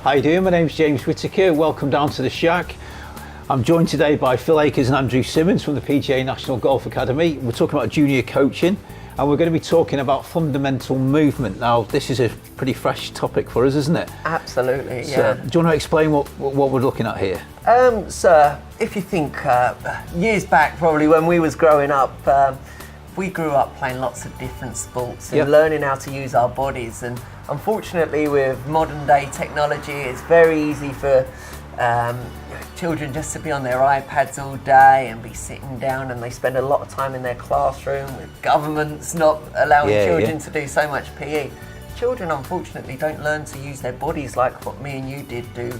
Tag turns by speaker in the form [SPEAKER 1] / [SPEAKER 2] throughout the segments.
[SPEAKER 1] How you doing? My name's James Whittaker. Welcome down to the shack. I'm joined today by Phil Akers and Andrew Simmonds from the PGA National Golf Academy. We're talking about junior coaching, and we're going to be talking about fundamental movement. Now, this is a pretty fresh topic for us, isn't it?
[SPEAKER 2] Absolutely,
[SPEAKER 1] So,
[SPEAKER 2] yeah.
[SPEAKER 1] do you want to explain what we're looking at here?
[SPEAKER 2] So, if you think years back, probably when we was growing up, we grew up playing lots of different sports and learning how to use our bodies. And unfortunately, with modern day technology, it's very easy for children just to be on their iPads all day and be sitting down, and they spend a lot of time in their classroom with governments not allowing children to do so much PE. Children unfortunately don't learn to use their bodies like what me and you did do,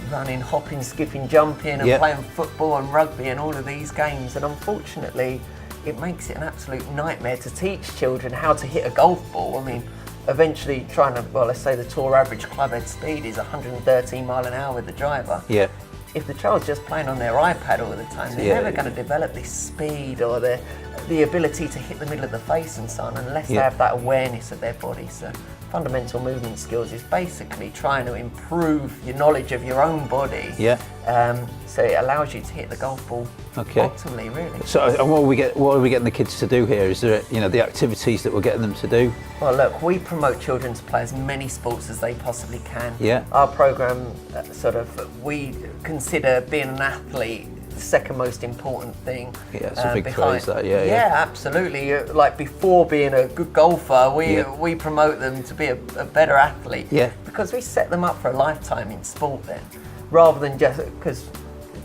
[SPEAKER 2] running, hopping, skipping, jumping and playing football and rugby and all of these games. And unfortunately it makes it an absolute nightmare to teach children how to hit a golf ball. I mean, eventually trying to, well, let's say the tour average club head speed is 113 mile an hour with the driver. Yeah. If the child's just playing on their iPad all the time, they're never going to develop this speed or the ability to hit the middle of the face and so on, unless they have that awareness of their body. So fundamental movement skills is basically trying to improve your knowledge of your own body. So it allows you to hit the golf ball optimally, really.
[SPEAKER 1] So, and what are we getting the kids to do here? Is there, the activities that we're getting them to do?
[SPEAKER 2] Well, look, we promote children to play as many sports as they possibly can. Our program, we consider being an athlete the second most important thing.
[SPEAKER 1] It's a big phrase, that.
[SPEAKER 2] Absolutely. Like, before being a good golfer, we promote them to be a better athlete. Because we set them up for a lifetime in sport then, rather than just because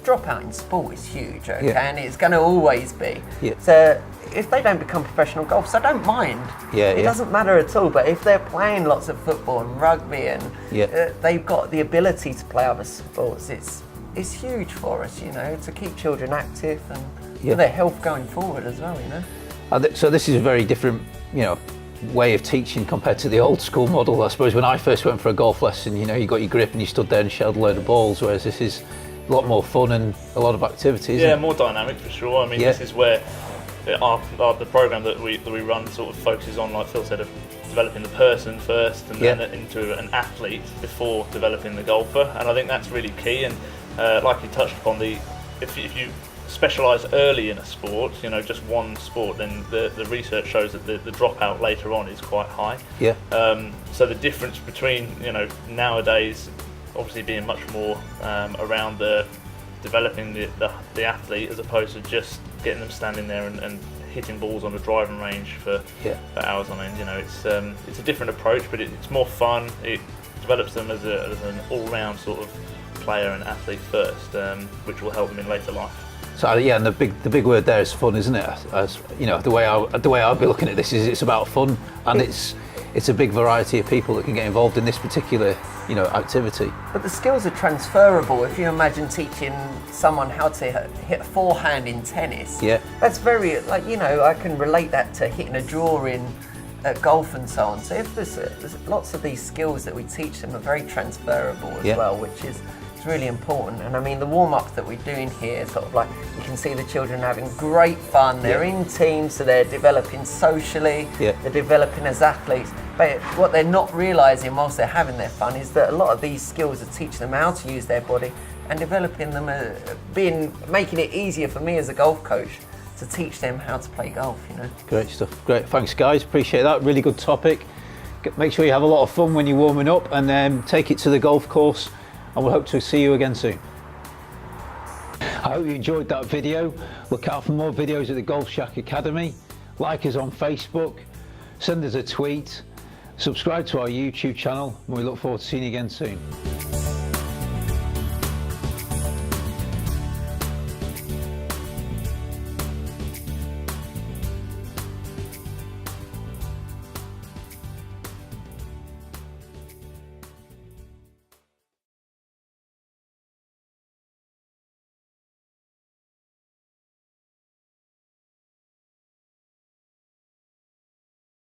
[SPEAKER 2] dropout in sport is huge, and it's going to always be. So if they don't become professional golfers, I don't mind. It doesn't matter at all. But if they're playing lots of football and rugby and they've got the ability to play other sports, it's huge for us, to keep children active and for their health going forward as well,
[SPEAKER 1] So this is a very different, way of teaching compared to the old school model. I suppose when I first went for a golf lesson, you got your grip and you stood there and shelled a load of balls, whereas this is a lot more fun and a lot of activities.
[SPEAKER 3] More dynamic for sure. I mean, this is where the program that we run sort of focuses on, like Phil said, of developing the person first and then into an athlete before developing the golfer. And I think that's really key. And like you touched upon, if you specialise early in a sport, just one sport, then the research shows that the dropout later on is quite high. So the difference between nowadays obviously being much more around developing the athlete, as opposed to just getting them standing there and hitting balls on the driving range for hours on end. It's a different approach, but it's more fun. It develops them as an all-round sort of player and athlete first, which will help them in later life.
[SPEAKER 1] So and the big word there is fun, isn't it? As the way I'll be looking at this is it's about fun, and it's a big variety of people that can get involved in this particular activity.
[SPEAKER 2] But the skills are transferable. If you imagine teaching someone how to hit a forehand in tennis, that's very I can relate that to hitting a draw in golf and so on. So if there's lots of these skills that we teach them are very transferable as well, which is really important. And I mean, the warm-up that we're doing here, sort of like, you can see the children having great fun. They're in teams, so they're developing socially, they're developing as athletes. But what they're not realising whilst they're having their fun is that a lot of these skills are teaching them how to use their body and developing them, making it easier for me as a golf coach to teach them how to play golf.
[SPEAKER 1] Great stuff. Great. Thanks, guys. Appreciate that. Really good topic. Make sure you have a lot of fun when you're warming up, and then take it to the golf course. And we'll hope to see you again soon. I hope you enjoyed that video. Look out for more videos at the Golf Shack Academy. Like us on Facebook, send us a tweet, subscribe to our YouTube channel, and we look forward to seeing you again soon.